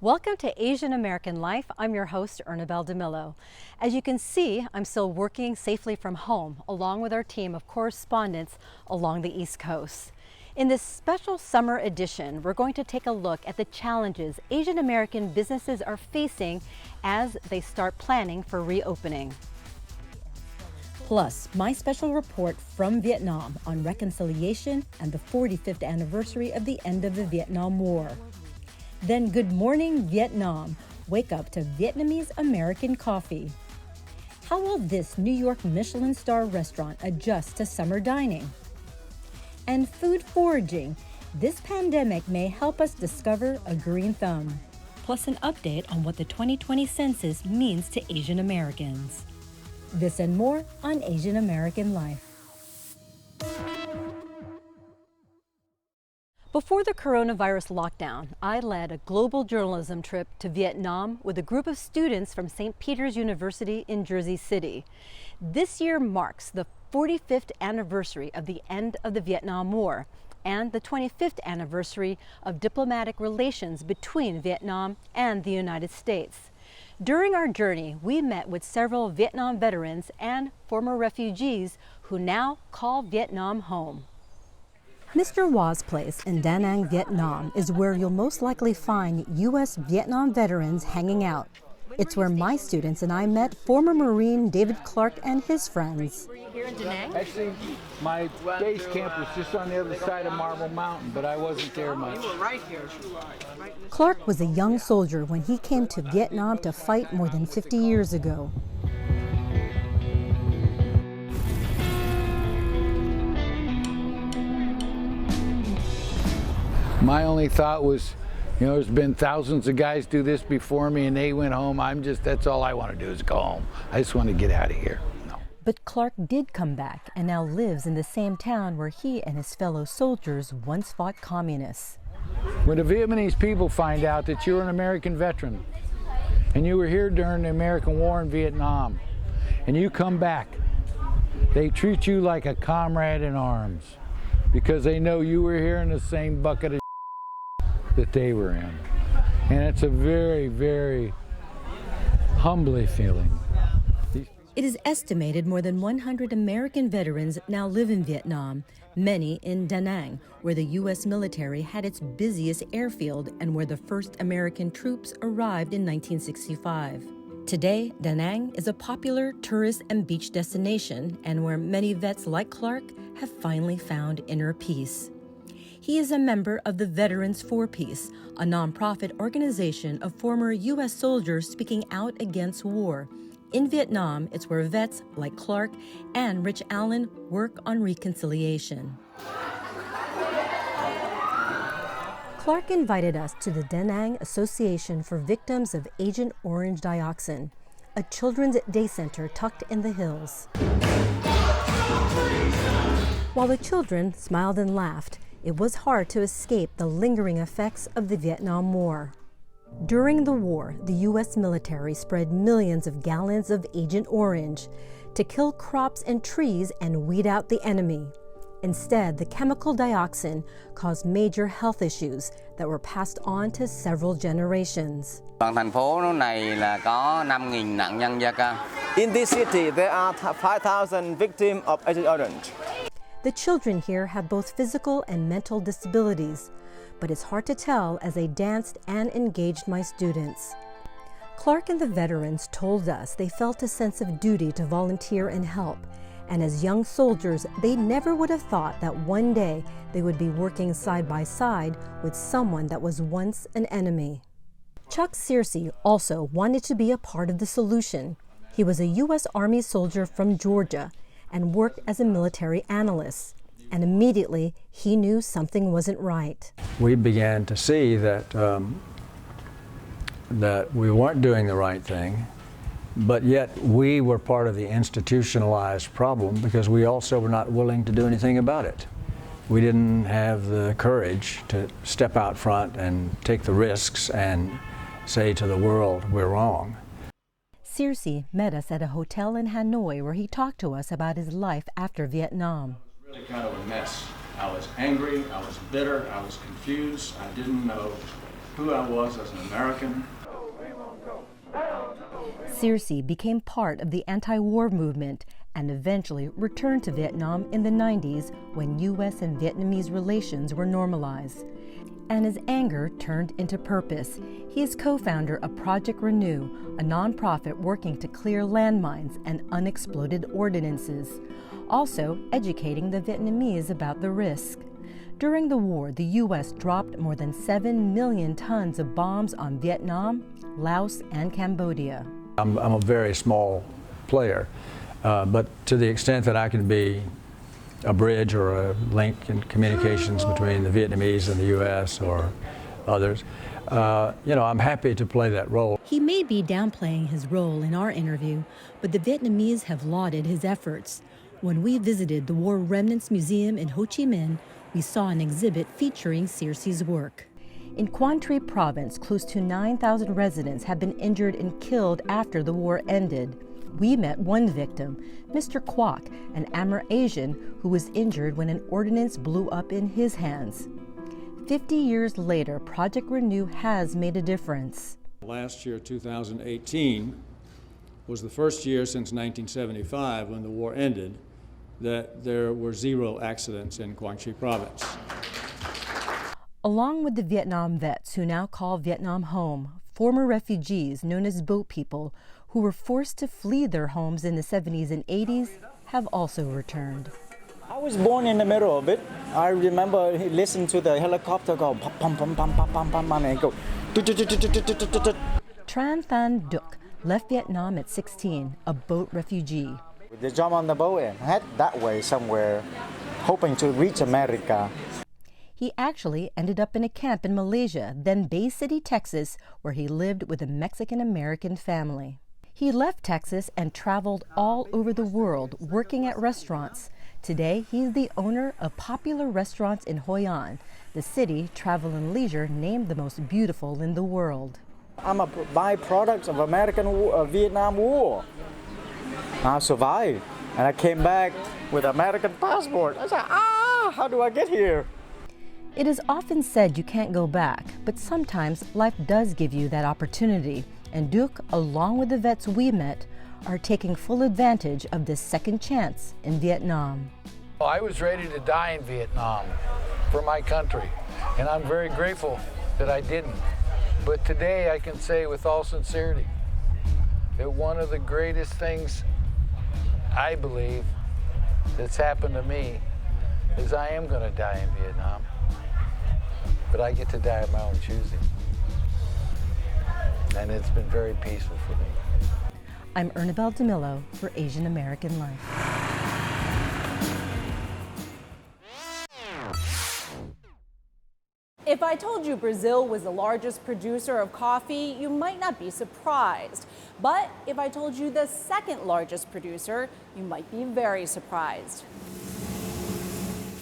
Welcome to Asian American Life. I'm your host, Ernabel Demillo. As you can see, I'm still working safely from home, along with our team of correspondents along the East Coast. In this special summer edition, we're going to take a look at the challenges Asian American businesses are facing as they start planning for reopening. Plus, my special report from Vietnam on reconciliation and the 45th anniversary of the end of the Vietnam War. Then Good Morning Vietnam, wake up to Vietnamese American coffee. How will this New York Michelin star restaurant adjust to summer dining? And food foraging, this pandemic may help us discover a green thumb. Plus an update on what the 2020 census means to Asian Americans. This and more on Asian American Life. Before the coronavirus lockdown, I led a global journalism trip to Vietnam with a group of students from St. Peter's University in Jersey City. This year marks the 45th anniversary of the end of the Vietnam War and the 25th anniversary of diplomatic relations between Vietnam and the United States. During our journey, we met with several Vietnam veterans and former refugees who now call Vietnam home. Mr. Wa's place in Da Nang, Vietnam is where you'll most likely find U.S. Vietnam veterans hanging out. It's where my students and I met former Marine David Clark and his friends. Were you here in Da Nang? Actually, my base camp was just on the other side of Marble Mountain, but I wasn't there much. You were right here. Clark was a young soldier when he came to Vietnam to fight more than 50 years ago. My only thought was, you know, there's been thousands of guys do this before me and they went home. That's all I want to do is go home. I just want to get out of here. No. But Clark did come back and now lives in the same town where he and his fellow soldiers once fought communists. When the Vietnamese people find out that you're an American veteran and you were here during the American War in Vietnam and you come back, they treat you like a comrade in arms because they know you were here in the same bucket of that they were in. And it's a very, very humbling feeling. It is estimated more than 100 American veterans now live in Vietnam, many in Da Nang, where the U.S. military had its busiest airfield and where the first American troops arrived in 1965. Today, Da Nang is a popular tourist and beach destination and where many vets like Clark have finally found inner peace. He is a member of the Veterans for Peace, a nonprofit organization of former U.S. soldiers speaking out against war. In Vietnam, it's where vets like Clark and Rich Allen work on reconciliation. Clark invited us to the Da Nang Association for Victims of Agent Orange Dioxin, a children's day center tucked in the hills. While the children smiled and laughed, it was hard to escape the lingering effects of the Vietnam War. During the war, the U.S. military spread millions of gallons of Agent Orange to kill crops and trees and weed out the enemy. Instead, the chemical dioxin caused major health issues that were passed on to several generations. In this city, there are 5,000 victims of Agent Orange. The children here have both physical and mental disabilities, but it's hard to tell as I danced and engaged my students. Clark and the veterans told us they felt a sense of duty to volunteer and help, and as young soldiers, they never would have thought that one day they would be working side by side with someone that was once an enemy. Chuck Searcy also wanted to be a part of the solution. He was a U.S. Army soldier from Georgia and worked as a military analyst. And immediately, he knew something wasn't right. We began to see that we weren't doing the right thing, but yet we were part of the institutionalized problem because we also were not willing to do anything about it. We didn't have the courage to step out front and take the risks and say to the world, we're wrong. Searcy met us at a hotel in Hanoi where he talked to us about his life after Vietnam. Really kind of a mess. I was angry, I was bitter, I was confused, I didn't know who I was as an American. Circe became part of the anti-war movement and eventually returned to Vietnam in the 90s when U.S. and Vietnamese relations were normalized. And his anger turned into purpose. He is co-founder of Project Renew, a nonprofit working to clear landmines and unexploded ordinances, also educating the Vietnamese about the risk. During the war, the U.S. dropped more than 7 million tons of bombs on Vietnam, Laos, and Cambodia. I'm a very small player, but to the extent that I can be a bridge or a link in communications between the Vietnamese and the U.S. or others, I'm happy to play that role. He may be downplaying his role in our interview, but the Vietnamese have lauded his efforts. When we visited the War Remnants Museum in Ho Chi Minh, we saw an exhibit featuring Circe's work. In Quang Tri province, close to 9,000 residents have been injured and killed after the war ended. We met one victim, Mr. Kwok, an Amer-Asian who was injured when an ordnance blew up in his hands. 50 years later, Project Renew has made a difference. Last year, 2018, was the first year since 1975, when the war ended, that there were 0 accidents in Quang Tri province. Along with the Vietnam vets who now call Vietnam home, former refugees known as boat people who were forced to flee their homes in the 70s and 80s have also returned. I was born in the middle of it. I remember listening to the helicopter go pum pum pum pum pum pum and go. Tran Than Duc left Vietnam at 16, a boat refugee. They jump on the boat and head that way somewhere, hoping to reach America. He actually ended up in a camp in Malaysia, then Bay City, Texas, where he lived with a Mexican-American family. He left Texas and traveled all over the world, working at restaurants. Today, he's the owner of popular restaurants in Hoi An, the city Travel and Leisure named the most beautiful in the world. I'm a byproduct of Vietnam War. I survived, and I came back with an American passport. I said, how do I get here? It is often said you can't go back, but sometimes life does give you that opportunity. And Duc, along with the vets we met, are taking full advantage of this second chance in Vietnam. I was ready to die in Vietnam for my country, and I'm very grateful that I didn't. But today I can say with all sincerity that one of the greatest things I believe that's happened to me is I am going to die in Vietnam. But I get to die of my own choosing. And it's been very peaceful for me. I'm Ernabel Demillo for Asian American Life. If I told you Brazil was the largest producer of coffee, you might not be surprised. But if I told you the second largest producer, you might be very surprised.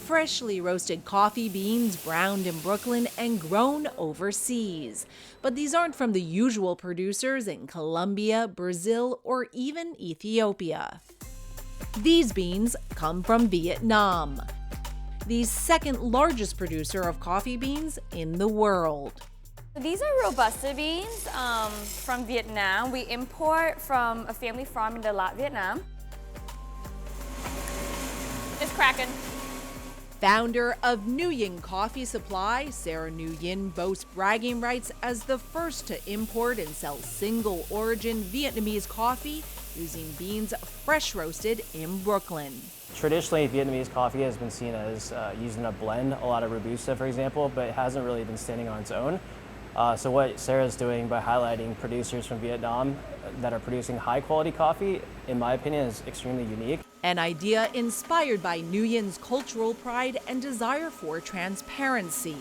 Freshly roasted coffee beans browned in Brooklyn and grown overseas. But these aren't from the usual producers in Colombia, Brazil, or even Ethiopia. These beans come from Vietnam, the second largest producer of coffee beans in the world. These are Robusta beans from Vietnam. We import from a family farm in Da Lat, Vietnam. It's cracking. Founder of Nguyen Coffee Supply, Sarah Nguyen boasts bragging rights as the first to import and sell single-origin Vietnamese coffee using beans fresh roasted in Brooklyn. Traditionally, Vietnamese coffee has been seen as used in a blend, a lot of Robusta, for example, but it hasn't really been standing on its own. So what Sarah's doing by highlighting producers from Vietnam that are producing high-quality coffee, in my opinion, is extremely unique. An idea inspired by Nguyen's cultural pride and desire for transparency.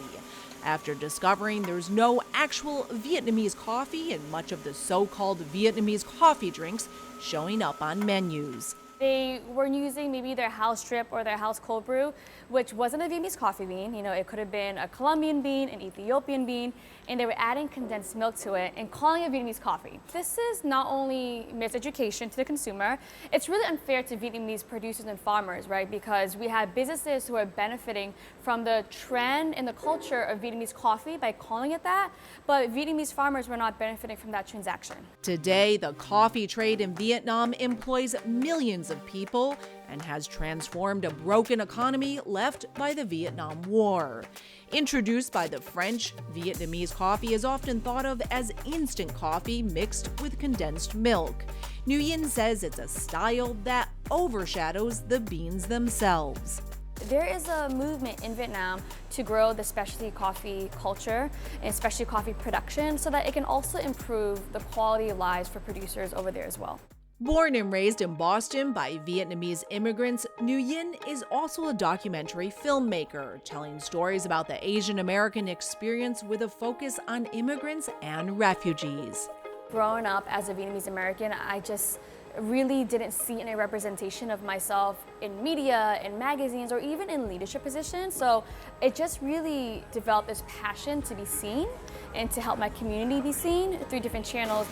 After discovering there's no actual Vietnamese coffee in much of the so-called Vietnamese coffee drinks showing up on menus. They were using maybe their house drip or their house cold brew, which wasn't a Vietnamese coffee bean. You know, it could have been a Colombian bean, an Ethiopian bean, and they were adding condensed milk to it and calling it Vietnamese coffee. This is not only miseducation to the consumer, it's really unfair to Vietnamese producers and farmers, right? Because we have businesses who are benefiting from the trend and the culture of Vietnamese coffee by calling it that, but Vietnamese farmers were not benefiting from that transaction. Today, the coffee trade in Vietnam employs millions of people and has transformed a broken economy left by the Vietnam War. Introduced by the French, Vietnamese coffee is often thought of as instant coffee mixed with condensed milk. Nguyen says it's a style that overshadows the beans themselves. There is a movement in Vietnam to grow the specialty coffee culture and specialty coffee production so that it can also improve the quality of lives for producers over there as well. Born and raised in Boston by Vietnamese immigrants, Nguyen is also a documentary filmmaker, telling stories about the Asian American experience with a focus on immigrants and refugees. Growing up as a Vietnamese American, I just really didn't see any representation of myself in media, in magazines, or even in leadership positions. So it just really developed this passion to be seen and to help my community be seen through different channels.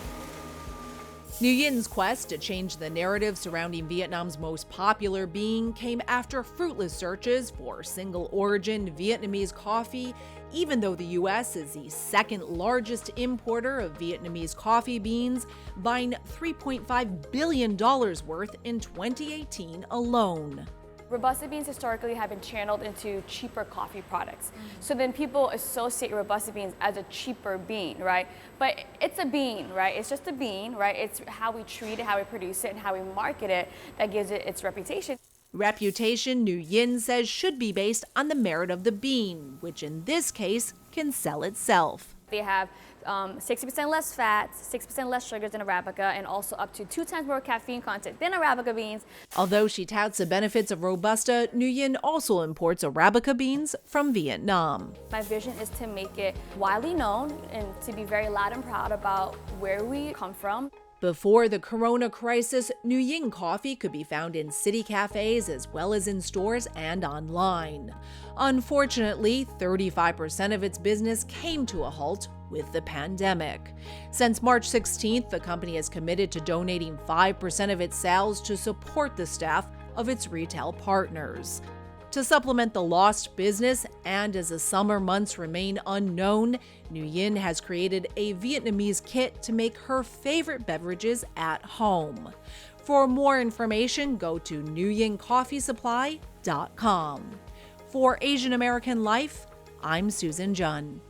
Nguyen's quest to change the narrative surrounding Vietnam's most popular bean came after fruitless searches for single-origin Vietnamese coffee, even though the U.S. is the second largest importer of Vietnamese coffee beans, buying $3.5 billion worth in 2018 alone. Robusta beans historically have been channeled into cheaper coffee products. So then people associate Robusta beans as a cheaper bean, right? But it's a bean, right? It's just a bean, right? It's how we treat it, how we produce it, and how we market it that gives it its reputation. Reputation, Nguyen says, should be based on the merit of the bean, which in this case can sell itself. They have 60% less fats, 6% less sugars than Arabica, and also up to 2 times more caffeine content than Arabica beans. Although she touts the benefits of Robusta, Nguyen also imports Arabica beans from Vietnam. My vision is to make it widely known and to be very loud and proud about where we come from. Before the corona crisis, Nguyen coffee could be found in city cafes as well as in stores and online. Unfortunately, 35% of its business came to a halt with the pandemic. Since March 16th, the company has committed to donating 5% of its sales to support the staff of its retail partners. To supplement the lost business, and as the summer months remain unknown, Nguyen has created a Vietnamese kit to make her favorite beverages at home. For more information, go to nguyencoffeesupply.com. For Asian American Life, I'm Susan Jhun.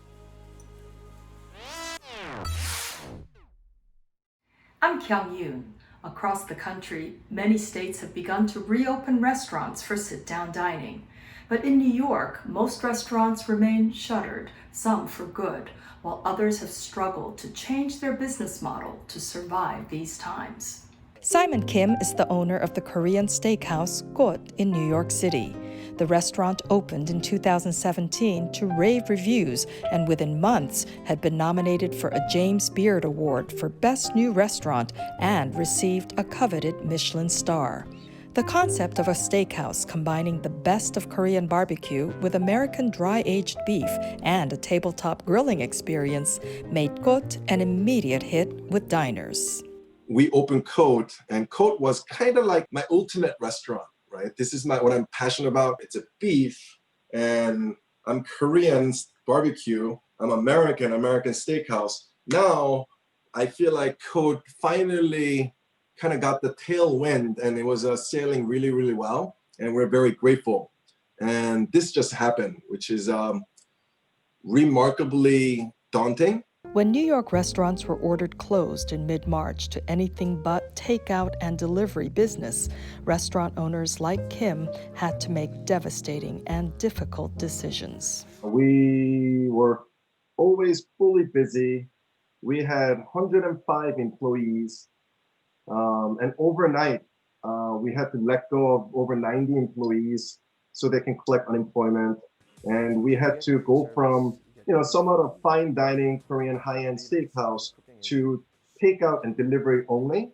I'm Kyung Yoon. Across the country, many states have begun to reopen restaurants for sit-down dining. But in New York, most restaurants remain shuttered, some for good, while others have struggled to change their business model to survive these times. Simon Kim is the owner of the Korean steakhouse Cote in New York City. The restaurant opened in 2017 to rave reviews and within months had been nominated for a James Beard Award for Best New Restaurant and received a coveted Michelin star. The concept of a steakhouse combining the best of Korean barbecue with American dry-aged beef and a tabletop grilling experience made Cote an immediate hit with diners. We opened Cote, and Cote was kind of like my ultimate restaurant. Right? This is what I'm passionate about. It's a beef, and I'm Korean barbecue. I'm American steakhouse. Now, I feel like Cote finally kind of got the tailwind, and it was sailing really, really well, and we're very grateful. And this just happened, which is remarkably daunting. When New York restaurants were ordered closed in mid-March to anything but takeout and delivery business, restaurant owners like Kim had to make devastating and difficult decisions. We were always fully busy. We had 105 employees, and overnight we had to let go of over 90 employees so they can collect unemployment. And we had to go from somewhat of fine dining Korean high-end steakhouse to takeout and delivery only.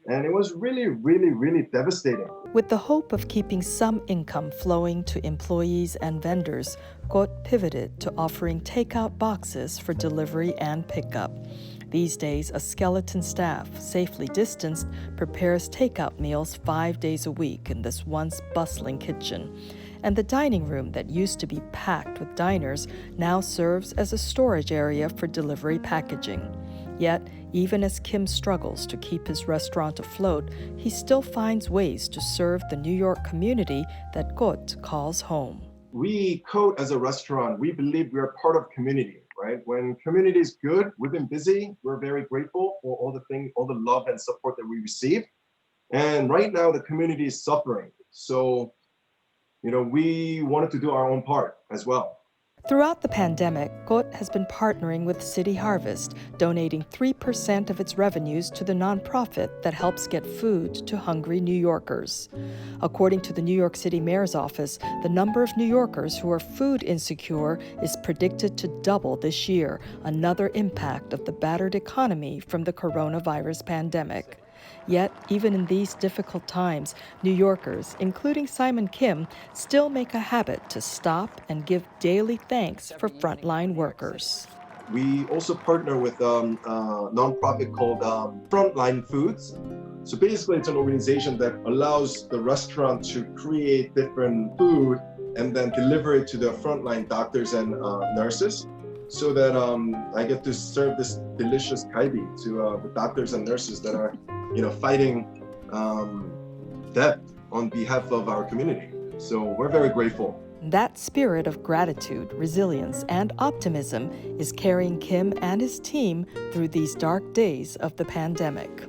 And it was really, really, really devastating. With the hope of keeping some income flowing to employees and vendors, Cote pivoted to offering takeout boxes for delivery and pickup. These days, a skeleton staff, safely distanced, prepares takeout meals 5 days a week in this once bustling kitchen. And the dining room that used to be packed with diners now serves as a storage area for delivery packaging. Yet, even as Kim struggles to keep his restaurant afloat, he still finds ways to serve the New York community that Cote calls home. We, Cote, as a restaurant, we believe we are part of community, right? When community is good, we've been busy. We're very grateful for all the love and support that we receive. And right now, the community is suffering. So, we wanted to do our own part as well. Throughout the pandemic, Cote has been partnering with City Harvest, donating 3% of its revenues to the nonprofit that helps get food to hungry New Yorkers. According to the New York City Mayor's office, the number of New Yorkers who are food insecure is predicted to double this year, another impact of the battered economy from the coronavirus pandemic. Yet, even in these difficult times, New Yorkers, including Simon Kim, still make a habit to stop and give daily thanks for frontline workers. We also partner with a nonprofit called Frontline Foods. So basically, it's an organization that allows the restaurant to create different food and then deliver it to the frontline doctors and nurses, so that I get to serve this delicious kalbi to the doctors and nurses that are fighting death on behalf of our community. So we're very grateful. That spirit of gratitude, resilience, and optimism is carrying Kim and his team through these dark days of the pandemic.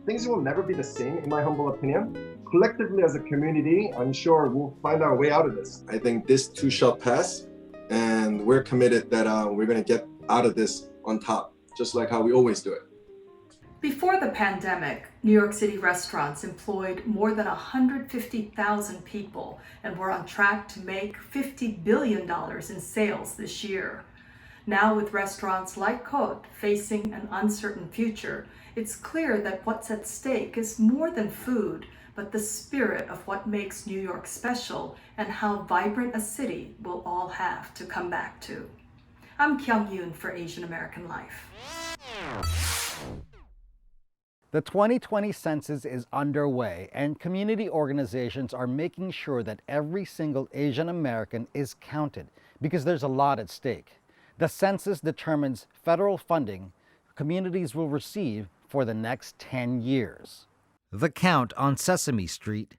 Things will never be the same, in my humble opinion. Collectively as a community, I'm sure we'll find our way out of this. I think this too shall pass, and we're committed that we're going to get out of this on top, just like how we always do it. Before the pandemic, New York City restaurants employed more than 150,000 people and were on track to make $50 billion in sales this year. Now, with restaurants like Cote facing an uncertain future, it's clear that what's at stake is more than food, but the spirit of what makes New York special and how vibrant a city we'll all have to come back to. I'm Kyung Yoon for Asian American Life. The 2020 census is underway, and community organizations are making sure that every single Asian American is counted because there's a lot at stake. The census determines federal funding communities will receive for the next 10 years. The count on Sesame Street.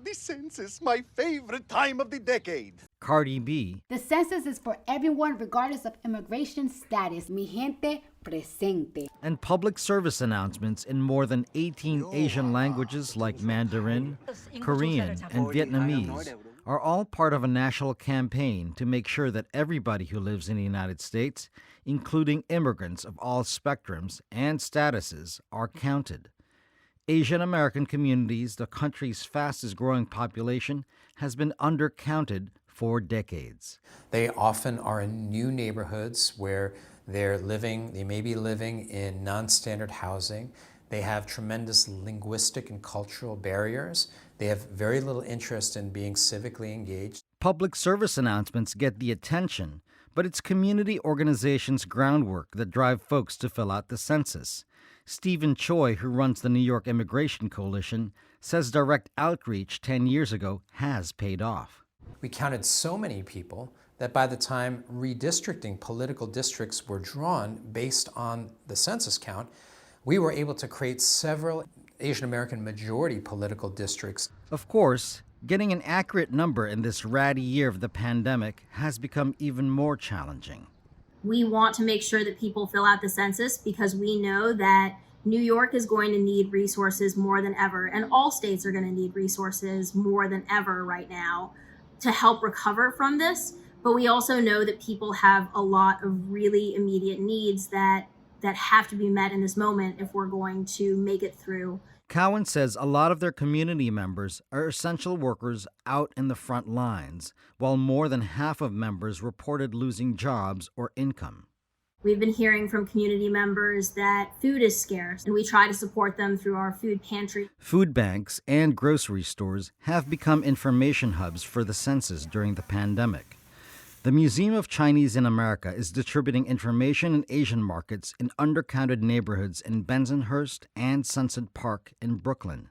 The census, my favorite time of the decade. Cardi B. The census is for everyone regardless of immigration status. Mi gente presente. And public service announcements in more than 18 Asian languages like Mandarin, Korean, and Vietnamese are all part of a national campaign to make sure that everybody who lives in the United States, including immigrants of all spectrums and statuses, are counted. Asian American communities, the country's fastest growing population, has been undercounted for decades. They often are in new neighborhoods where they may be living in non-standard housing. They have tremendous linguistic and cultural barriers. They have very little interest in being civically engaged. Public service announcements get the attention, but it's community organizations' groundwork that drive folks to fill out the census. Stephen Choi, who runs the New York Immigration Coalition, says direct outreach 10 years ago has paid off. We counted so many people that by the time redistricting political districts were drawn based on the census count, we were able to create several Asian American majority political districts. Of course, getting an accurate number in this ratty year of the pandemic has become even more challenging. We want to make sure that people fill out the census because we know that New York is going to need resources more than ever, and all states are going to need resources more than ever right now to help recover from this. But we also know that people have a lot of really immediate needs that have to be met in this moment if we're going to make it through. Cowan says a lot of their community members are essential workers out in the front lines, while more than half of members reported losing jobs or income. We've been hearing from community members that food is scarce, and we try to support them through our food pantry. Food banks and grocery stores have become information hubs for the census during the pandemic. The Museum of Chinese in America is distributing information in Asian markets in undercounted neighborhoods in Bensonhurst and Sunset Park in Brooklyn.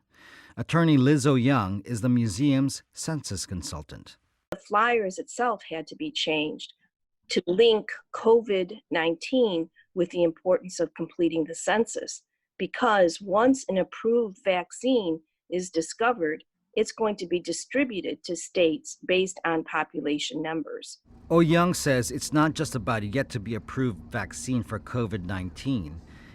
Attorney Liz Young is the museum's census consultant. The flyers itself had to be changed to link COVID-19 with the importance of completing the census, because once an approved vaccine is discovered, it's going to be distributed to states based on population numbers. Young says it's not just about a yet-to-be-approved vaccine for COVID-19.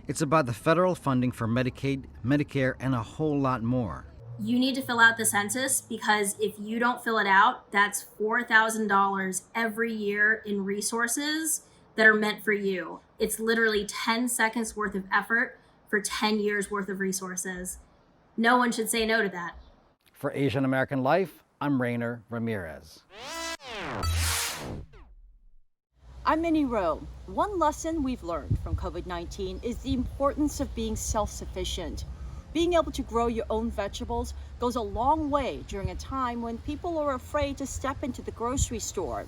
It's about the federal funding for Medicaid, Medicare, and a whole lot more. You need to fill out the census, because if you don't fill it out, that's $4,000 every year in resources that are meant for you. It's literally 10 seconds worth of effort for 10 years worth of resources. No one should say no to that. For Asian American Life, I'm Rayner Ramirez. I'm Minnie Roh. One lesson we've learned from COVID-19 is the importance of being self-sufficient. Being able to grow your own vegetables goes a long way during a time when people are afraid to step into the grocery store.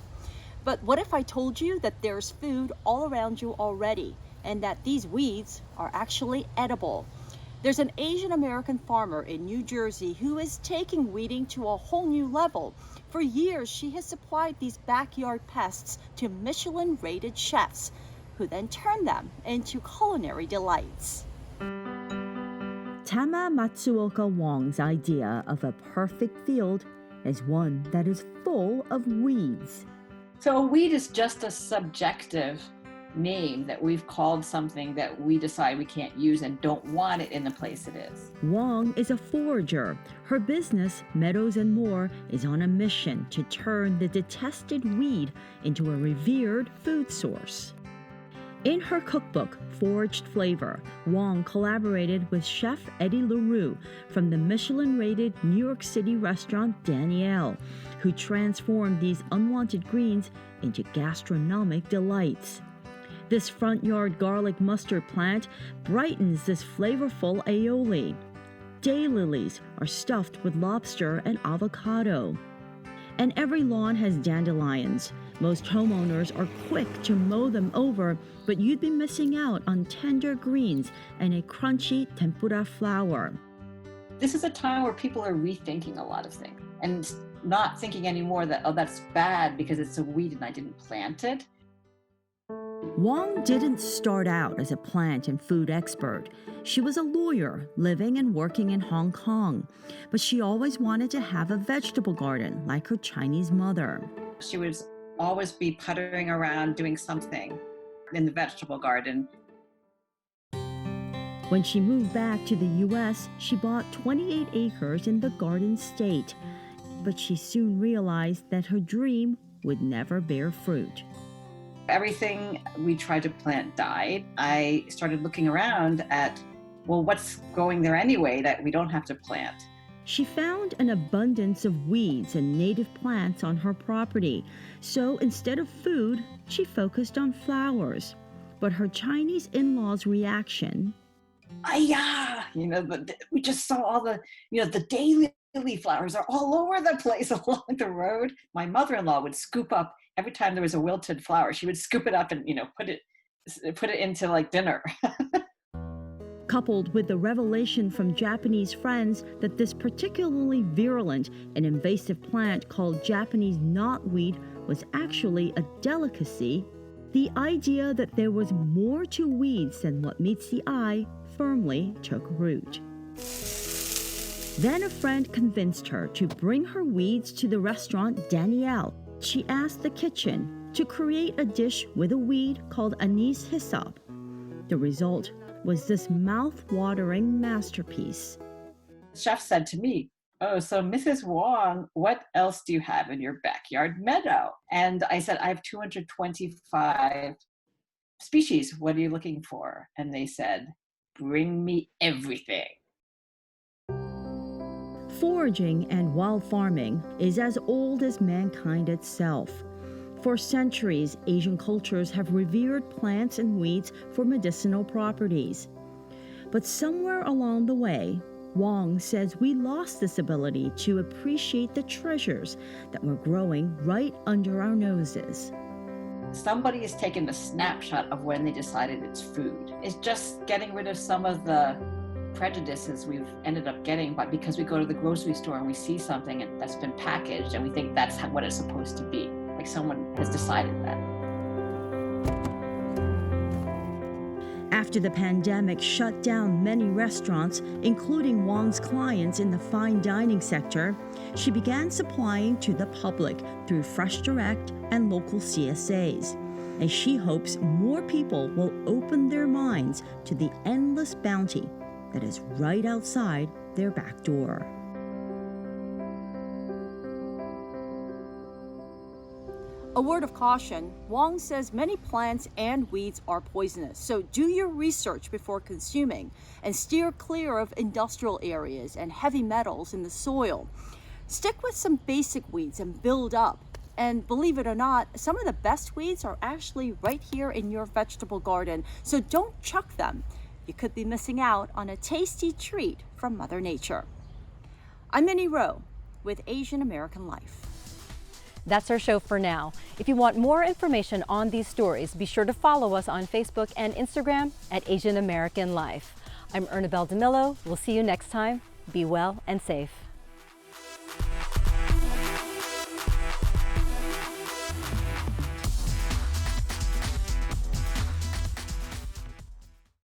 But what if I told you that there's food all around you already, and that these weeds are actually edible? There's an Asian American farmer in New Jersey who is taking weeding to a whole new level. For years, she has supplied these backyard pests to Michelin-rated chefs, who then turn them into culinary delights. Tama Matsuoka Wong's idea of a perfect field is one that is full of weeds. So a weed is just a subjective name that we've called something that we decide we can't use and don't want it in the place it is. Wong is a forager. Her business, Meadows and More, is on a mission to turn the detested weed into a revered food source. In her cookbook, Foraged Flavor, Wong collaborated with Chef Eddie LaRue from the Michelin-rated New York City restaurant Danielle, who transformed these unwanted greens into gastronomic delights. This front yard garlic mustard plant brightens this flavorful aioli. Daylilies are stuffed with lobster and avocado. And every lawn has dandelions. Most homeowners are quick to mow them over, but you'd be missing out on tender greens and a crunchy tempura flower. This is a time where people are rethinking a lot of things and not thinking anymore that, oh, that's bad because it's a weed and I didn't plant it. Wong didn't start out as a plant and food expert. She was a lawyer living and working in Hong Kong, but she always wanted to have a vegetable garden like her Chinese mother. She would always be puttering around doing something in the vegetable garden. When she moved back to the U.S., she bought 28 acres in the Garden State, but she soon realized that her dream would never bear fruit. Everything we tried to plant died. I started looking around at, well, what's growing there anyway that we don't have to plant? She found an abundance of weeds and native plants on her property, so instead of food, she focused on flowers. But her Chinese in-laws' reaction, we just saw all the, the daylily flowers are all over the place along the road. My mother-in-law would scoop up every time there was a wilted flower. She would scoop it up and, put it into like dinner. Coupled with the revelation from Japanese friends that this particularly virulent and invasive plant called Japanese knotweed was actually a delicacy, the idea that there was more to weeds than what meets the eye firmly took root. Then a friend convinced her to bring her weeds to the restaurant Danielle. She asked the kitchen to create a dish with a weed called anise hyssop. The result was this mouth-watering masterpiece. The chef said to me, "Oh, so Mrs. Wong, what else do you have in your backyard meadow?" And I said, "I have 225 species. What are you looking for?" And they said, "Bring me everything." Foraging and wild farming is as old as mankind itself. For centuries, Asian cultures have revered plants and weeds for medicinal properties. But somewhere along the way, Wong says we lost this ability to appreciate the treasures that were growing right under our noses. Somebody is taking a snapshot of when they decided it's food. It's just getting rid of some of the prejudices we've ended up getting, but because we go to the grocery store and we see something that's been packaged and we think that's what it's supposed to be, like someone has decided that. After the pandemic shut down many restaurants, including Wong's clients in the fine dining sector, she began supplying to the public through Fresh Direct and local CSAs. And she hopes more people will open their minds to the endless bounty that is right outside their back door. A word of caution, Wong says many plants and weeds are poisonous, so do your research before consuming and steer clear of industrial areas and heavy metals in the soil. Stick with some basic weeds and build up. And believe it or not, some of the best weeds are actually right here in your vegetable garden, so don't chuck them. You could be missing out on a tasty treat from Mother Nature. I'm Minnie Roh with Asian American Life. That's our show for now. If you want more information on these stories, be sure to follow us on Facebook and Instagram at Asian American Life. I'm Ernabel Demillo. We'll see you next time. Be well and safe.